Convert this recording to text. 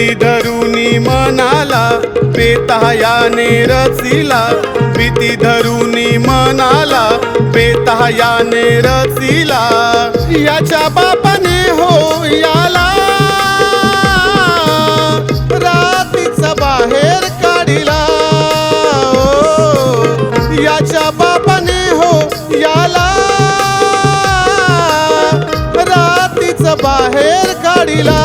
भीती धरुनी मनाला बेतहायाने रचिला, भीती धरुनी मनाला बेतहायाने रचिला। याच्या बापाने हो याला रात्रीचा बाहेर काढिला, याच्या बापाने हो याला रात्रीचा बाहेर काढिला।